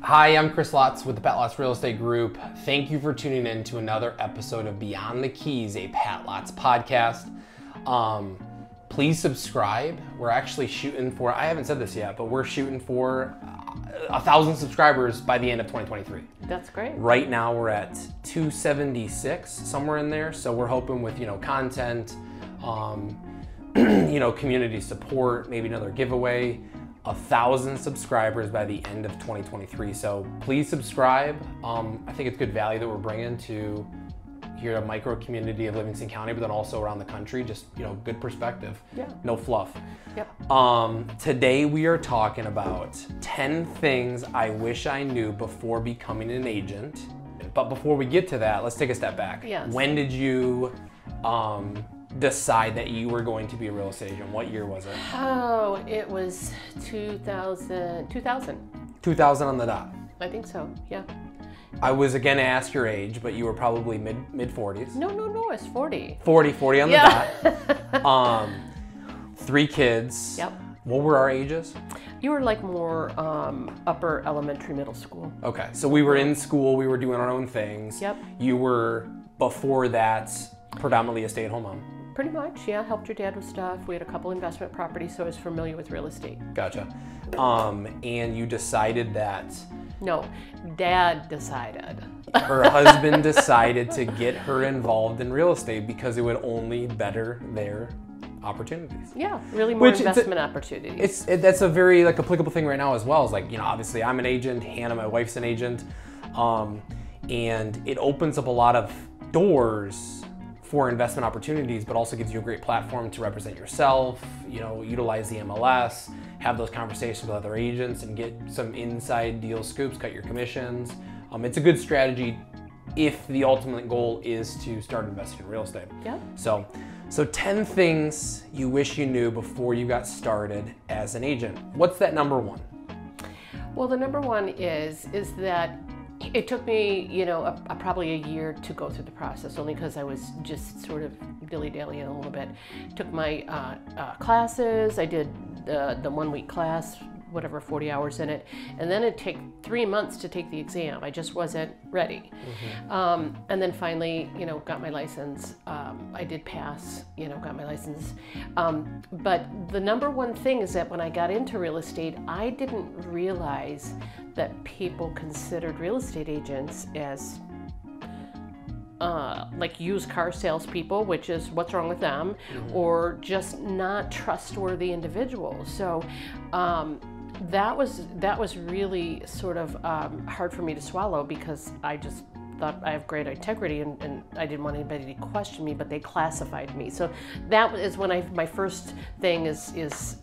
Hi, I'm Chris Lotz with the Pat Lotz Real Estate Group. Thank you for tuning in to another episode of Beyond the Keys, a Pat Lotz podcast. Please subscribe. We're actually shooting for, I haven't said this yet, but we're shooting for 1,000 subscribers by the end of 2023. That's great. Right now we're at 276, somewhere in there. So we're hoping with, content, community support, maybe another giveaway, 1,000 subscribers by the end of 2023. So please subscribe. I think it's good value that we're bringing to here, a micro community of Livingston County, but then also around the country. Just, good perspective. Yeah. No fluff. Yep. Today we are talking about 10 things I wish I knew before becoming an agent. But before we get to that, let's take a step back. Yes. When did you decide that you were going to be a real estate agent? What year was it? Oh, it was 2000. 2000 on the dot. I think so, yeah. I was again to ask your age, but you were probably mid 40s. No, it's 40. 40 on the dot. 3 kids. Yep. What were our ages? You were like more upper elementary, middle school. Okay, so we were in school, we were doing our own things. Yep. You were, before that, predominantly a stay-at-home mom. Pretty much, yeah. Helped your dad with stuff. We had a couple investment properties, so I was familiar with real estate. Gotcha. And you decided that... No, Dad decided. Her husband decided to get her involved in real estate because it would only better their opportunities. Yeah, really more investment opportunities. That's a very applicable thing right now as well. Is obviously I'm an agent, Hannah, my wife's an agent, and it opens up a lot of doors for investment opportunities, but also gives you a great platform to represent yourself, utilize the MLS, have those conversations with other agents and get some inside deal scoops, cut your commissions. It's a good strategy if the ultimate goal is to start investing in real estate. Yeah. So 10 things you wish you knew before you got started as an agent. What's that number one? Well, the number one is that it took me, probably a year to go through the process, only because I was just sort of dilly-dallying a little bit. Took my classes. I did the 1-week class, 40 hours in it, and then it'd take 3 months to take the exam. I just wasn't ready. Mm-hmm. And then finally, got my license. I did pass, got my license. But the number one thing is that when I got into real estate, I didn't realize that people considered real estate agents as used car salespeople, which is what's wrong with them, mm-hmm. or just not trustworthy individuals. So that was really sort of hard for me to swallow, because I just thought I have great integrity and I didn't want anybody to question me, but they classified me. So that is when my first thing is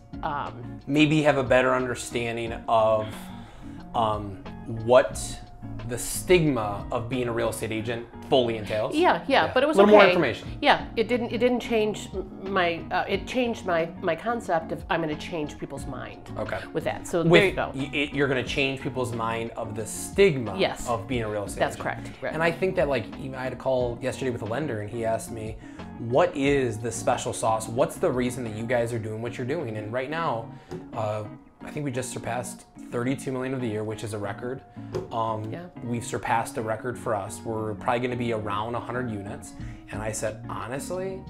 maybe have a better understanding of what the stigma of being a real estate agent fully entails. Yeah, but it was a little more information. Yeah, it didn't change my it changed my concept of I'm going to change people's mind. Okay. With that, so there you go. You're going to change people's mind of the stigma. Yes. Of being a real estate That's agent. correct. Right. And I think that I had a call yesterday with a lender, and he asked me, what is the special sauce? What's the reason that you guys are doing what you're doing? And right now, I think we just surpassed 32 million of the year, which is a record. We've surpassed a record for us. We're probably going to be around 100 units. And I said, honestly,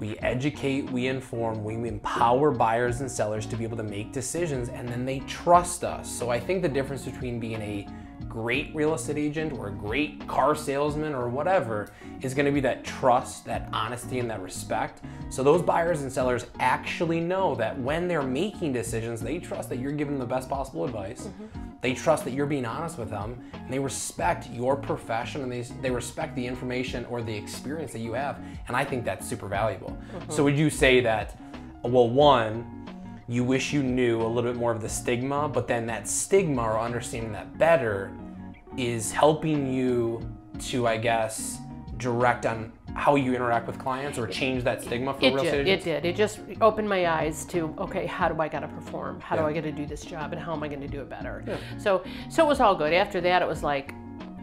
we educate, we inform, we empower buyers and sellers to be able to make decisions, and then they trust us. So I think the difference between being a great real estate agent or a great car salesman or whatever is going to be that trust, that honesty, and that respect. So those buyers and sellers actually know that when they're making decisions, they trust that you're giving them the best possible advice. Mm-hmm. They trust that you're being honest with them, and they respect your profession, and they respect the information or the experience that you have. And I think that's super valuable. Mm-hmm. So would you say that, well, one, you wish you knew a little bit more of the stigma, but then that stigma or understanding that better is helping you to, I guess, direct on how you interact with clients or change that stigma for real estate agents? It did. It just opened my eyes to, okay, how do I got to perform? How do I got to do this job, and how am I going to do it better? Yeah. So it was all good. After that, it was like,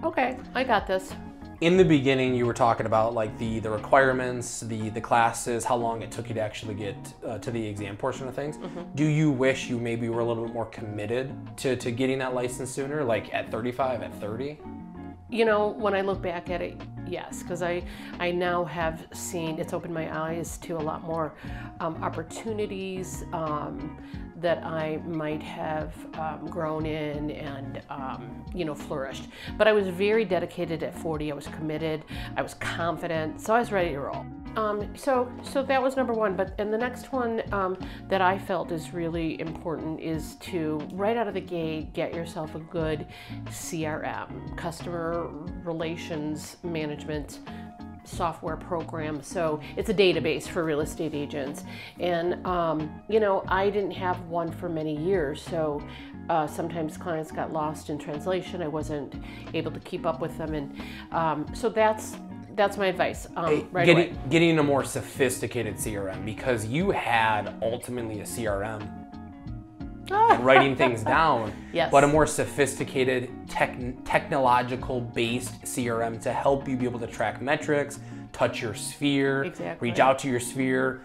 okay, I got this. In the beginning, you were talking about like the requirements, the classes, how long it took you to actually get to the exam portion of things. Do you wish you maybe were a little bit more committed to getting that license sooner, like at 35, at 30? You know, when I look back at it, yes, because I now have seen, it's opened my eyes to a lot more opportunities that I might have grown in and, you know, flourished. But I was very dedicated at 40. I was committed. I was confident. So I was ready to roll. So that was number one. And the next one that I felt is really important is to, right out of the gate, get yourself a good CRM, customer relations management software program. So it's a database for real estate agents. And, you know, I didn't have one for many years. So sometimes clients got lost in translation. I wasn't able to keep up with them. And so that's my advice right away. Getting a more sophisticated CRM, because you had ultimately a CRM and writing things down, yes, but a more sophisticated technological based CRM to help you be able to track metrics, touch your sphere, exactly, reach out to your sphere,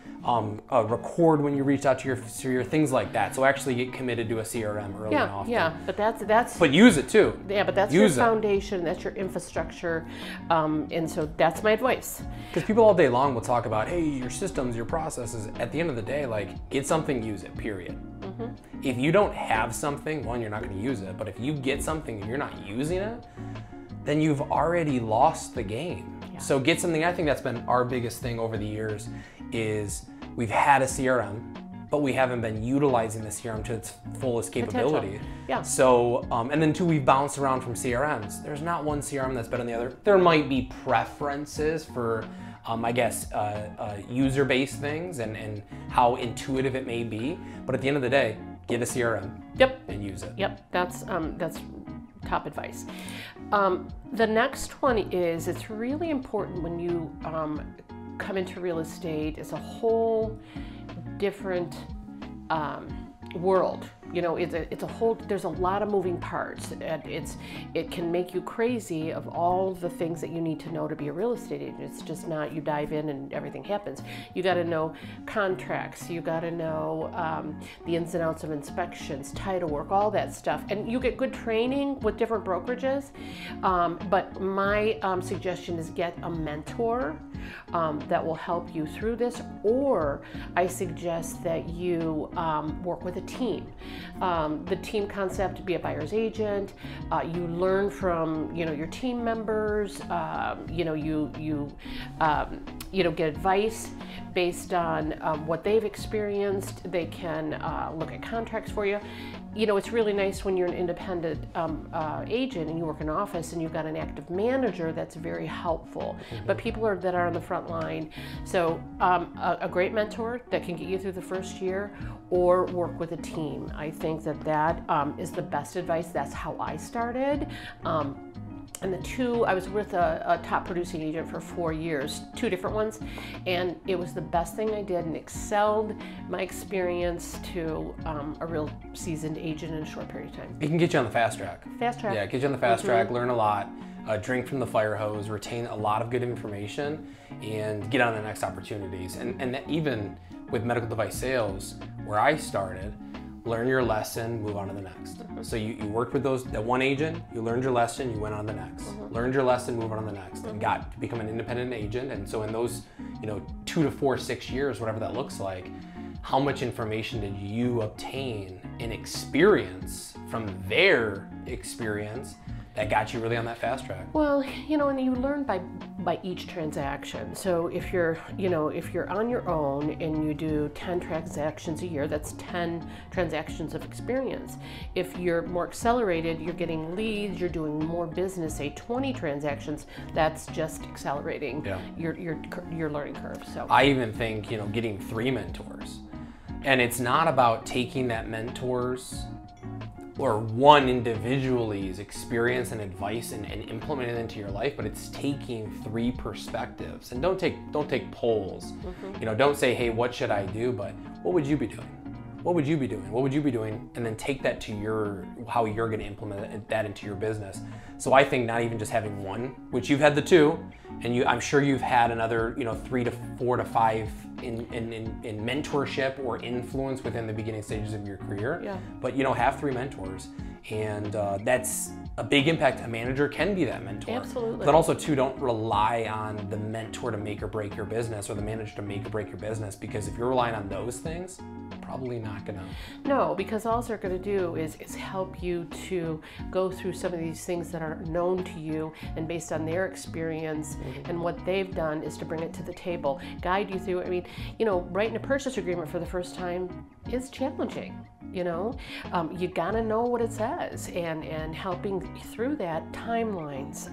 record when you reach out to your sphere, things like that. So actually get committed to a CRM early and often. Yeah, but that's. But use it too. Yeah, but that's your foundation. That's your infrastructure, and so that's my advice. Because people all day long will talk about, hey, your systems, your processes. At the end of the day, like, get something, use it. Period. If you don't have something, one, you're not going to use it. But if you get something and you're not using it, then you've already lost the game. Yeah. So get something. I think that's been our biggest thing over the years is we've had a CRM, but we haven't been utilizing the CRM to its fullest capability. Potential. Yeah. So, and then two, we've bounced around from CRMs. There's not one CRM that's better than the other. There might be preferences for, I guess, user-based things and how intuitive it may be. But at the end of the day, get a CRM. Yep. And use it. Yep. That's top advice. The next one is, it's really important when you come into real estate. It's a whole different world. You know, it's a whole, there's a lot of moving parts. It can make you crazy of all the things that you need to know to be a real estate agent. It's just not, you dive in and everything happens. You got to know contracts. You got to know the ins and outs of inspections, title work, all that stuff. And you get good training with different brokerages. But my suggestion is get a mentor that will help you through this, or I suggest that you work with a team. The team concept, be a buyer's agent. You learn from your team members. You get advice based on what they've experienced. They can look at contracts for you. It's really nice when you're an independent agent and you work in an office and you've got an active manager that's very helpful. But people that are on the front line. So a great mentor that can get you through the first year, or work with a team. I think that is the best advice. That's how I started. And the two, I was with a top producing agent for 4 years, 2 different ones, and it was the best thing I did and excelled my experience to a real seasoned agent in a short period of time. It can get you on the fast track. Fast track. Yeah, get you on the fast track, learn a lot, drink from the fire hose, retain a lot of good information, and get on the next opportunities. And even with medical device sales, where I started, learn your lesson, move on to the next. So you worked with that one agent, you learned your lesson, you went on to the next. Learned your lesson, move on to the next, and got to become an independent agent. And so in those 2 to 4, 6 years, whatever that looks like, how much information did you obtain and experience from their experience that got you really on that fast track? Well, and you learn by each transaction. So if you're on your own and you do 10 transactions a year, that's 10 transactions of experience. If you're more accelerated, you're getting leads, you're doing more business, say 20 transactions, that's just accelerating your learning curve. So I even think, getting 3 mentors. And it's not about taking that mentor's or one individual's experience and advice and implement it into your life, but it's taking 3 perspectives. And don't take polls. You know, don't say, hey, what should I do? But what would you be doing? What would you be doing? What would you be doing? And then take that to how you're going to implement that into your business. So I think not even just having one, which you've had the 2, and I'm sure you've had another, 3 to 4 to 5 in mentorship or influence within the beginning stages of your career. Yeah. But have 3 mentors, and that's a big impact. A manager can be that mentor. Absolutely. But also too, don't rely on the mentor to make or break your business, or the manager to make or break your business, because if you're relying on those things, probably not gonna. No, because all they're gonna do is help you to go through some of these things that are known to you, and based on their experience and what they've done is to bring it to the table, guide you through it. I mean, writing a purchase agreement for the first time is challenging. You gotta know what it says, and helping through that, timelines,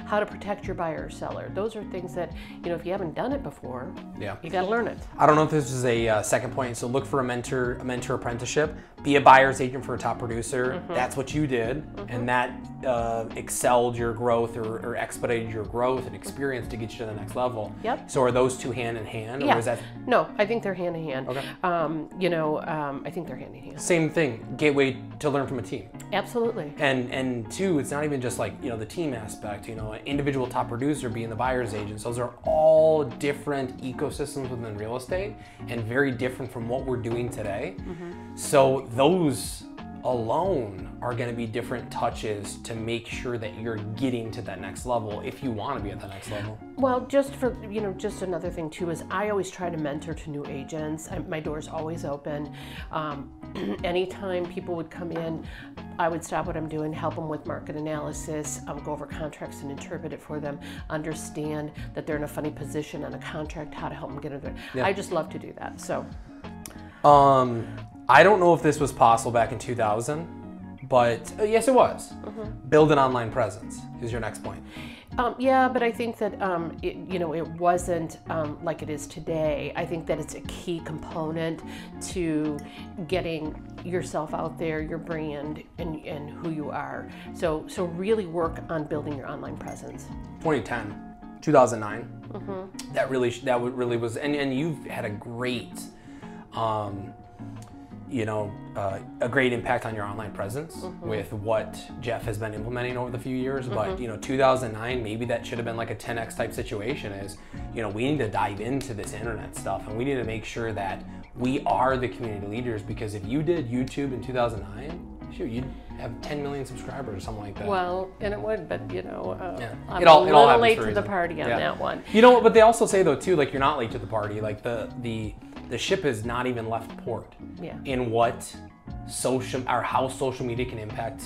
how to protect your buyer or seller. Those are things that, if you haven't done it before, you gotta learn it. I don't know if this is a second point, so look for a mentor apprenticeship. Be a buyer's agent for a top producer. That's what you did, and that excelled your growth or expedited your growth and experience to get you to the next level. Yep. So are those 2 hand in hand? Or is that... No, I think they're hand in hand. Okay. I think they're hand in hand. Same thing, gateway to learn from a team. Absolutely. And 2, it's not even just like, the team aspect, an individual top producer being the buyer's agent. Those are all different ecosystems within real estate and very different from what we're doing today. So those alone are going to be different touches to make sure that you're getting to that next level if you want to be at that next level. Well, just another thing too is I always try to mentor to new agents. My door's always open. Anytime people would come in, I would stop what I'm doing, help them with market analysis, go over contracts and interpret it for them, understand that they're in a funny position on a contract, how to help them get into it. Yeah. I just love to do that. So. I don't know if this was possible back in 2000, but yes, it was. Build an online presence is your next point. Yeah, but I think that it wasn't like it is today. I think that it's a key component to getting yourself out there, your brand, and who you are. So really work on building your online presence. 2010, 2009. That really was, and you've had a great. A great impact on your online presence with what Jeff has been implementing over the few years. But 2009, maybe that should have been like a 10x type situation. Is we need to dive into this internet stuff, and we need to make sure that we are the community leaders. Because if you did YouTube in 2009, shoot, you'd have 10 million subscribers or something like that. Well, and it would, but I'm it all a little late for to the reason. party on that one. But they also say though too, like you're not late to the party. Like the ship has not even left port in what how social media can impact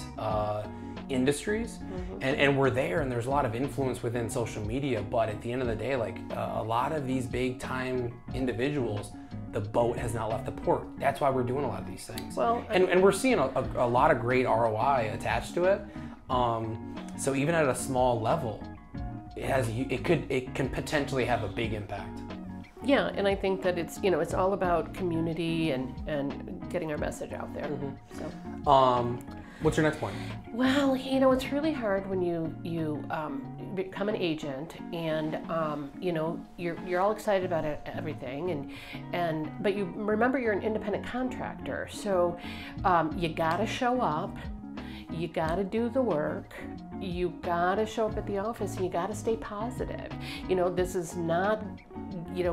industries, and we're there, and there's a lot of influence within social media. But at the end of the day, like a lot of these big time individuals, the boat has not left the port. That's why we're doing a lot of these things. Well, and we're seeing a lot of great ROI attached to it. So even at a small level, it can potentially have a big impact. Yeah, and I think that it's all about community and getting our message out there. So. What's your next point? Well, it's really hard when you become an agent, and you're all excited about everything, but you remember you're an independent contractor, so you gotta show up, you gotta do the work, you gotta show up at the office, and you gotta stay positive. This is not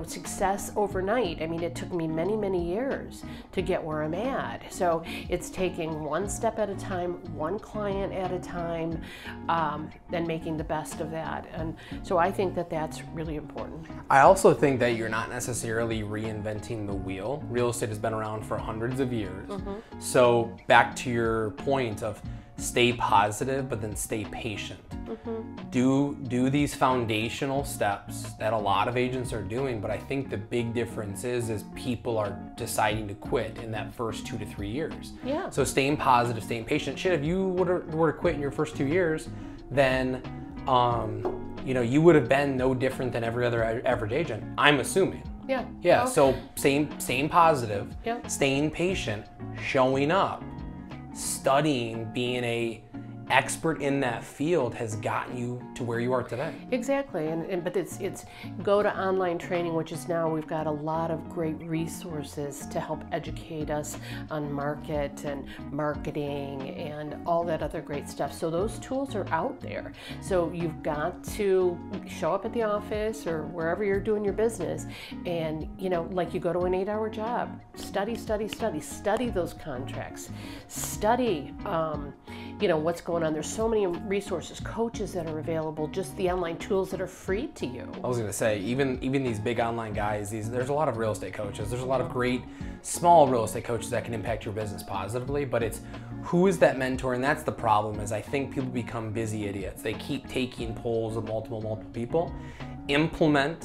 success overnight. I mean, it took me many, many years to get where I'm at. So it's taking one step at a time, one client at a time, and making the best of that. And so I think that that's really important. I also think that you're not necessarily reinventing the wheel. Real estate has been around for hundreds of years. So back to your point of stay positive, but then stay patient. Do these foundational steps that a lot of agents are doing, but I think the big difference is people are deciding to quit in that first 2 to 3 years. Yeah. So staying positive, staying patient. Shit, if you were to quit in your first 2 years, then you would have been no different than every other average agent, I'm assuming. Yeah. Yeah. So staying positive, Yep. staying patient, showing up. studying, being a expert in that field has gotten you to where you are today. Exactly, but it's go to online training, which is now we've got a lot of great resources to help educate us on market and marketing and all that other great stuff. So those tools are out there. So you've got to show up at the office or wherever you're doing your business, and like you go to an 8-hour job, study those contracts, study what's going on. There's so many resources, coaches that are available, just the online tools that are free to you. I was going to say, even these big online guys, there's a lot of real estate coaches. There's a lot of great small real estate coaches that can impact your business positively, but it's who is that mentor? And that's the problem, is I think people become busy idiots. They keep taking polls of multiple people, implement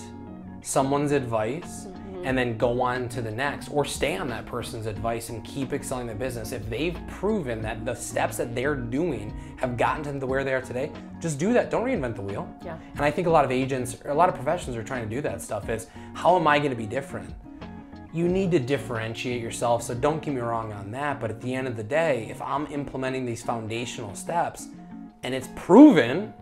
someone's advice, and then go on to the next, or stay on that person's advice and keep excelling the business. If they've proven that the steps that they're doing have gotten them to where they are today, just do that. Don't reinvent the wheel. Yeah. And I think a lot of agents, or a lot of professions are trying to do that stuff, is how am I going to be different? You need to differentiate yourself, so don't get me wrong on that, but at the end of the day, if I'm implementing these foundational steps and it's proven,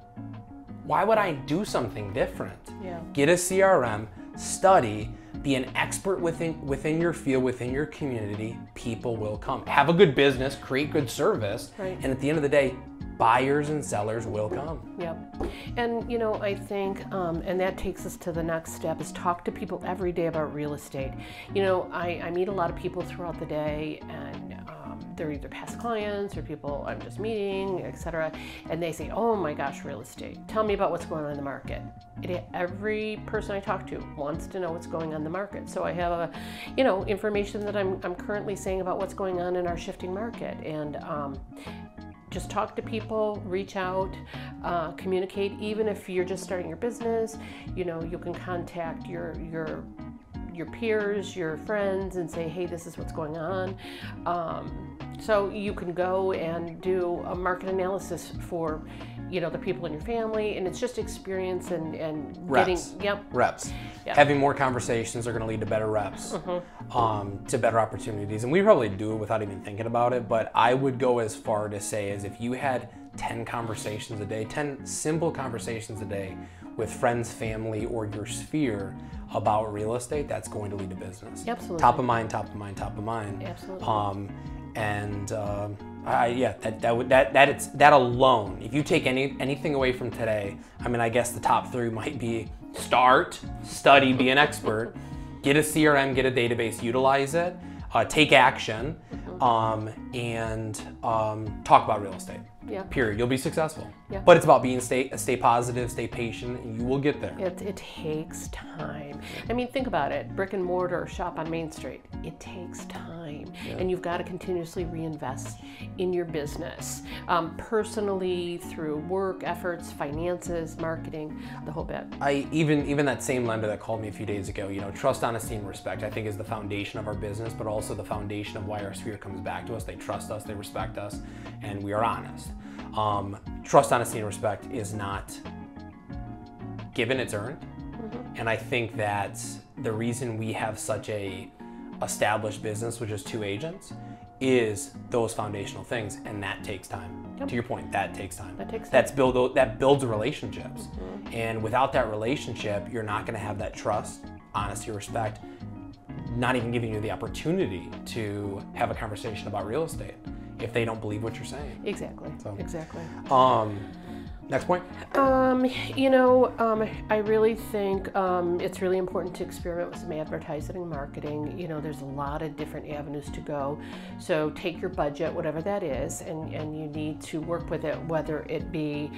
why would I do something different? Yeah. Get a CRM, study, be an expert within your field, within your community. People will come. Have a good business, create good service, right. And at the end of the day, buyers and sellers will come. Yep. And I think, and that takes us to the next step, is talk to people every day about real estate. I meet a lot of people throughout the day, and they're either past clients or people I'm just meeting, etc. And they say, oh my gosh, real estate. Tell me about what's going on in the market. Every person I talk to wants to know what's going on in the market. So I have information that I'm currently saying about what's going on in our shifting market. And just talk to people, reach out, communicate. Even if you're just starting your business, you can contact your peers, your friends, and say, hey, this is what's going on. So you can go and do a market analysis for, the people in your family, and it's just experience and reps. Getting, reps. Yep. Having more conversations are going to lead to better reps, to better opportunities. And we probably do it without even thinking about it, but I would go as far to say as if you had 10 conversations a day, 10 simple conversations a day with friends, family, or your sphere about real estate, that's going to lead to business. Absolutely. Top of mind. Absolutely. That alone, if you take anything away from today, I guess the top 3 might be start, study, be an expert, get a CRM, get a database, utilize it, take action, and talk about real estate. Yeah. Period. You'll be successful. Yeah. But it's about being stay positive, stay patient, and you will get there. It takes time. Think about it. Brick and mortar shop on Main Street. It takes time, and you've got to continuously reinvest in your business, personally, through work efforts, finances, marketing, the whole bit. Even that same lender that called me a few days ago, trust, honesty, and respect, I think is the foundation of our business, but also the foundation of why our sphere comes back to us. They trust us, they respect us, and we are honest. Trust, honesty, and respect is not given, it's earned. And I think that the reason we have such a established business, which is 2 agents, is those foundational things, and that takes time. Yep. To your point, that takes time. That builds relationships. And without that relationship, you're not going to have that trust, honesty, respect, not even giving you the opportunity to have a conversation about real estate if they don't believe what you're saying. Exactly. Exactly. Next point? I really think it's really important to experiment with some advertising and marketing. There's a lot of different avenues to go. So take your budget, whatever that is, and you need to work with it, whether it be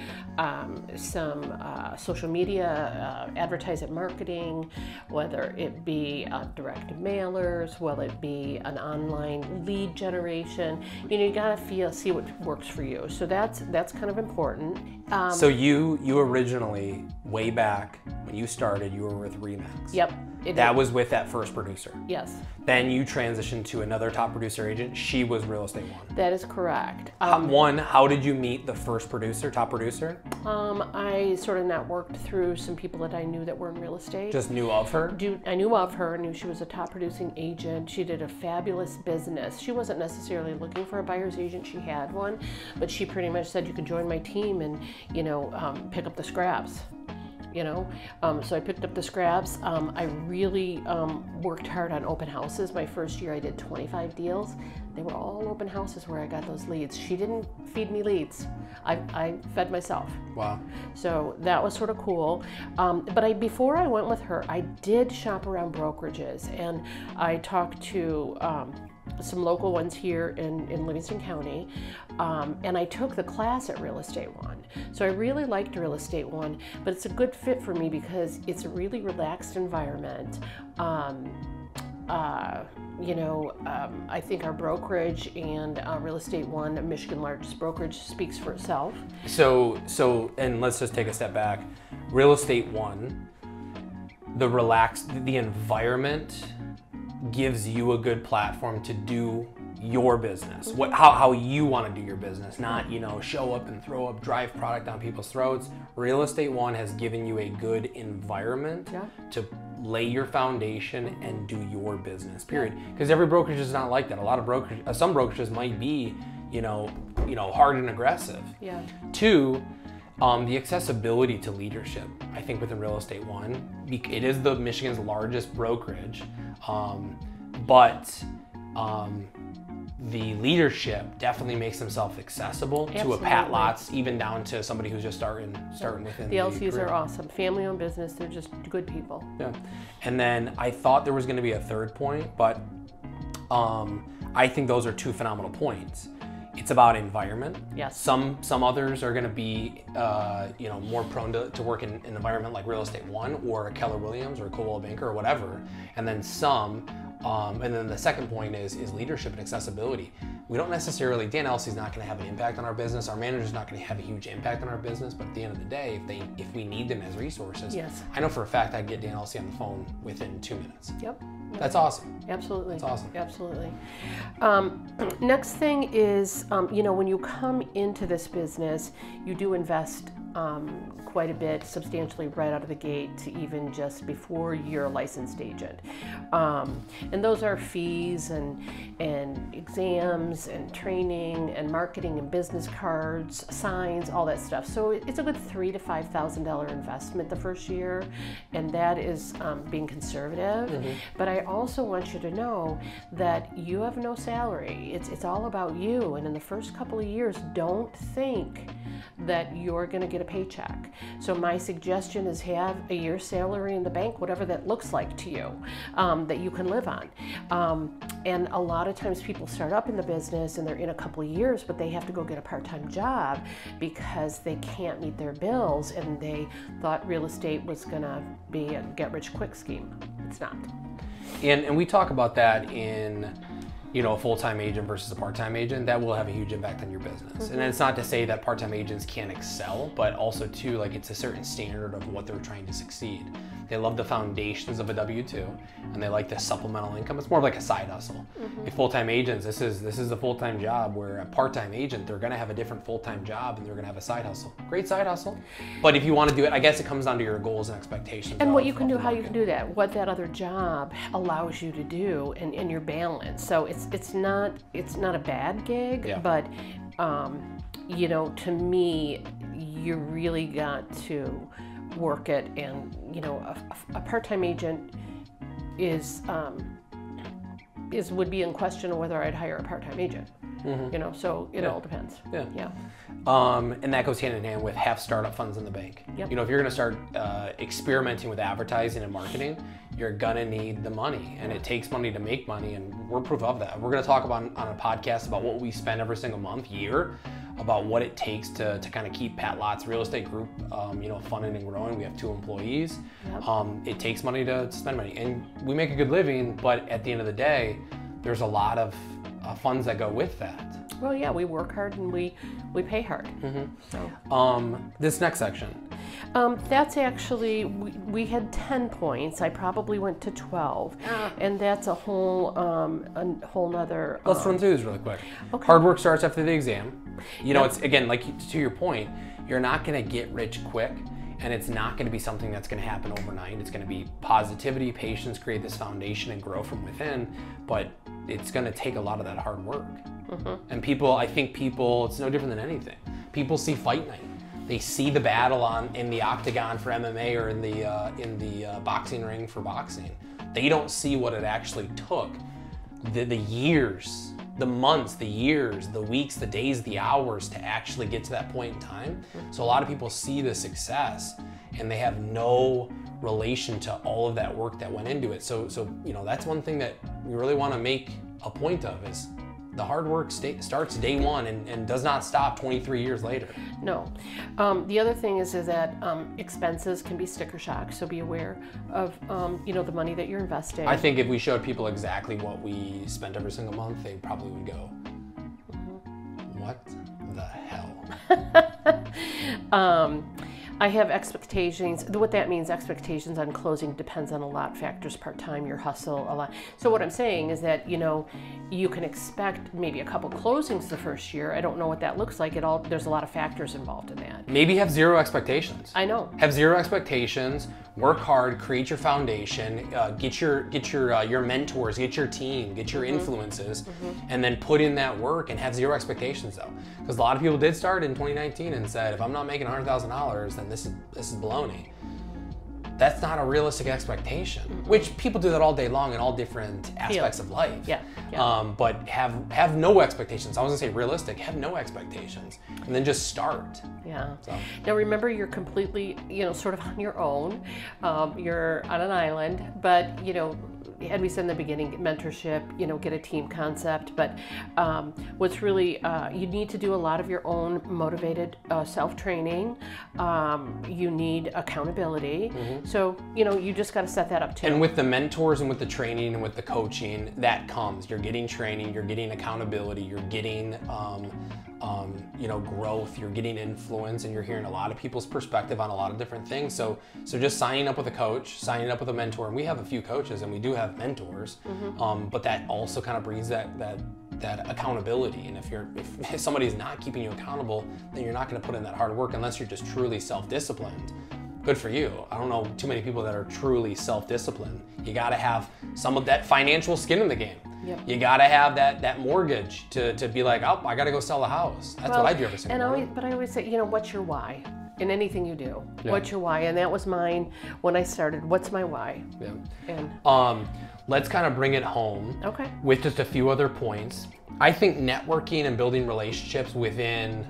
some social media, advertising marketing, whether it be direct mailers, whether it be an online lead generation. You gotta see what works for you. So that's kind of important. So you originally, way back when you started, you were with Remax. Yep. That was with that first producer. Yes. Then you transitioned to another top producer agent. She was Real Estate One. That is correct. How did you meet the first producer, top producer? I sort of networked through some people that I knew that were in real estate. Just knew of her? I knew of her, knew she was a top producing agent. She did a fabulous business. She wasn't necessarily looking for a buyer's agent. She had one, but she pretty much said, you can join my team and, pick up the scraps. So I picked up the scraps. I really worked hard on open houses. My first year I did 25 deals. They were all open houses where I got those leads. She didn't feed me leads. I fed myself. Wow. So that was sort of cool. But before I went with her, I did shop around brokerages, and I talked to some local ones here in Livingston County, and I took the class at Real Estate One. So I really liked Real Estate One, but it's a good fit for me because it's a really relaxed environment. I think our brokerage and Real Estate One, Michigan's largest brokerage, speaks for itself. So, and let's just take a step back. Real Estate One, the environment gives you a good platform to do your business, how you want to do your business, not show up and throw up, drive product down people's throats. Real Estate One has given you a good environment to lay your foundation and do your business, period. Because every brokerage is not like that. A lot of brokerages, some brokerages might be hard and aggressive. Yeah. Two, the accessibility to leadership, I think within Real Estate One, it is the Michigan's largest brokerage, but the leadership definitely makes themselves accessible to a Pat Lotz, even down to somebody who's just starting within the LCs are awesome. Family-owned business, they're just good people. Yeah. And then I thought there was going to be a third point, but I think those are two phenomenal points. It's about environment. Yes. Some others are going to be more prone to work in an environment like Real Estate One or a Keller Williams or a Coldwell Banker or whatever. And then and then the second point is leadership and accessibility. We don't necessarily, Dan Elsie's not going to have an impact on our business. Our manager's not going to have a huge impact on our business. But at the end of the day, if we need them as resources, yes. I know for a fact I'd get Dan Elsie on the phone within 2 minutes. Yep. That's awesome. Absolutely. That's awesome. Absolutely. Next thing is, when you come into this business, you do invest quite a bit, substantially right out of the gate, to even just before you're a licensed agent. And those are fees and exams and training and marketing and business cards, signs, all that stuff. So it's a good $3,000 to $5,000 investment the first year, and that is being conservative. Mm-hmm. But I also want you to know that you have no salary. It's all about you, and in the first couple of years, don't think that you're going to get a paycheck. So my suggestion is have a year's salary in the bank, whatever that looks like to you, that you can live on. And a lot of times people start up in the business and they're in a couple of years, but they have to go get a part-time job because they can't meet their bills, and they thought real estate was going to be a get-rich-quick scheme. It's not. And we talk about that in a full-time agent versus a part-time agent. That will have a huge impact on your business. Mm-hmm. And it's not to say that part-time agents can't excel, but also too, it's a certain standard of what they're trying to succeed. They love the foundations of a W-2, and they like the supplemental income. It's more of like a side hustle. Mm-hmm. If full-time agents, this is a full-time job, where a part-time agent, they're gonna have a different full-time job and they're gonna have a side hustle. Great side hustle. But if you wanna do it, I guess it comes down to your goals and expectations. And what you can do, how you can do that, what that other job allows you to do, and your balance. So it's not a bad gig, yeah. But to me, you really got to work it, and a part-time agent would be in question of whether I'd hire a part-time agent. Mm-hmm. So it all depends. Yeah. Yeah. And that goes hand in hand with have startup funds in the bank. Yep. If you're going to start experimenting with advertising and marketing, you're going to need the money, and it takes money to make money, and we're proof of that. We're going to talk about on a podcast about what we spend every single year, about what it takes to kind of keep Pat Lotz Real Estate Group, funded and growing. We have 2 employees. Yep. It takes money to spend money, and we make a good living, but at the end of the day, there's a lot of funds that go with that. Well, yeah, we work hard and we pay hard. Mm-hmm. So, this next section. That's actually, we had 10 points. I probably went to 12. And that's a whole nother... Let's run through this really quick. Okay. Hard work starts after the exam. You know, it's, again, like to your point, you're not going to get rich quick, and it's not going to be something that's going to happen overnight. It's going to be positivity, patience, create this foundation and grow from within, but it's going to take a lot of that hard work. And people, I think people, it's no different than anything. People see fight night. They see the battle in the octagon for MMA or in the boxing ring for boxing. They don't see what it actually took. The years, the months, the years, the weeks, the days, the hours to actually get to that point in time. So a lot of people see the success and they have no relation to all of that work that went into it. So you know, that's one thing that we really want to make a point of is the hard work starts day one and does not stop 23 years later. No. The other thing is that expenses can be sticker shock, so be aware of you know, the money that you're investing. I think if we showed people exactly what we spent every single month, they probably would go, what the hell? I have expectations. What that means, expectations on closing depends on a lot of factors, part-time, your hustle, a lot. So what I'm saying is that, you know, you can expect maybe a couple closings the first year. I don't know what that looks like at all. There's a lot of factors involved in that. Maybe have zero expectations. I know. Have zero expectations, work hard, create your foundation, get your mentors, get your team, get your influences, and then put in that work and have zero expectations though. Because a lot of people did start in 2019 and said, if I'm not making $100,000, then this is baloney. That's not a realistic expectation, which people do that all day long in all different aspects of life. Yeah. But have no expectations. I was gonna say realistic, have no expectations, and then just start. Yeah. So. Now remember, you're completely, you know, sort of on your own. You're on an island, but, you know, as we said in the beginning, mentorship, you know, get a team concept, but what's really, you need to do a lot of your own motivated self-training. You need accountability. So, you know, you just got to set that up too. And with the mentors and with the training and with the coaching, that comes. You're getting training, you're getting accountability, you're getting you know, growth, you're getting influence, and you're hearing a lot of people's perspective on a lot of different things. So just signing up with a coach, signing up with a mentor, and we have a few coaches and we do have mentors, but that also kind of brings that accountability. And if somebody's not keeping you accountable, then you're not going to put in that hard work unless you're just truly self-disciplined. Good for you. I don't know too many people that are truly self-disciplined. You got to have some of that financial skin in the game. Yep. You got to have that mortgage to be like, oh, I got to go sell a house. That's what I do every single morning. But I always say, you know, what's your why? In anything you do, Yeah. What's your why? And that was mine when I started. What's my why? Yeah. And Let's kind of bring it home okay. with just a few other points. I think networking and building relationships within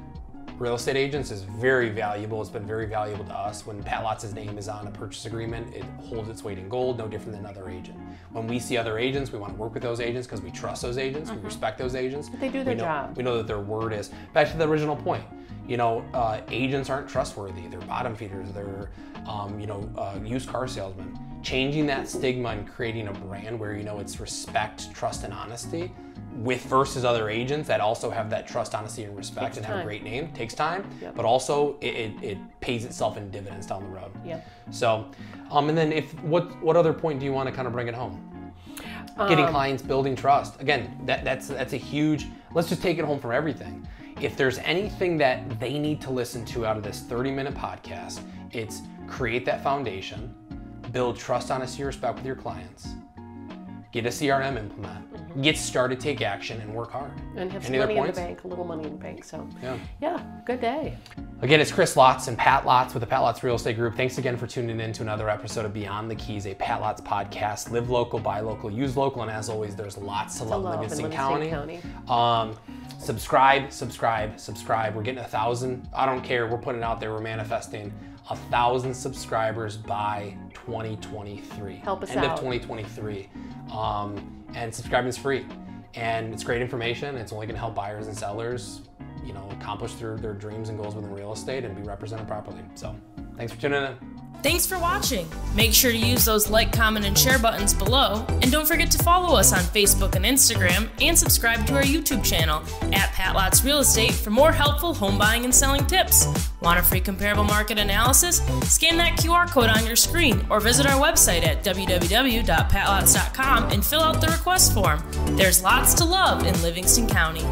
real estate agents is very valuable. It's been very valuable to us. When Pat Lotz's name is on a purchase agreement, it holds its weight in gold, no different than another agent. When we see other agents, we want to work with those agents because we trust those agents, we respect those agents. They do their job. We know that their word is, back to the original point, you know, agents aren't trustworthy. They're bottom feeders, they're, you know, used car salesmen. Changing that stigma and creating a brand where, you know, it's respect, trust, and honesty with versus other agents that also have that trust, honesty, and respect and have a great name. Takes time, but also it pays itself in dividends down the road. Yeah. So, and then what other point do you want to kind of bring it home? Getting clients, building trust. Again, that's a huge, let's just take it home from everything. If there's anything that they need to listen to out of this 30-minute podcast, it's create that foundation, build trust, honesty, respect with your clients, get a CRM implement, get started, take action, and work hard. And have some money in the bank, a little money in the bank. So yeah, good day. Again, it's Chris Lotz and Pat Lotz with the Pat Lotz Real Estate Group. Thanks again for tuning in to another episode of Beyond the Keys, a Pat Lotz podcast. Live local, buy local, use local, and as always, there's lots to love in Livingston County. Subscribe. We're getting 1,000. I don't care. We're putting it out there. We're manifesting 1,000 subscribers by 2023. Help us End out. of 2023. And subscribing is free. And it's great information. It's only going to help buyers and sellers, you know, accomplish their dreams and goals within real estate and be represented properly. So thanks for tuning in. Thanks for watching. Make sure to use those like, comment, and share buttons below, and don't forget to follow us on Facebook and Instagram, and subscribe to our YouTube channel at Pat Lotz Real Estate for more helpful home buying and selling tips. Want a free comparable market analysis? Scan that QR code on your screen or visit our website at www.patlotz.com and fill out the request form. There's lots to love in Livingston County.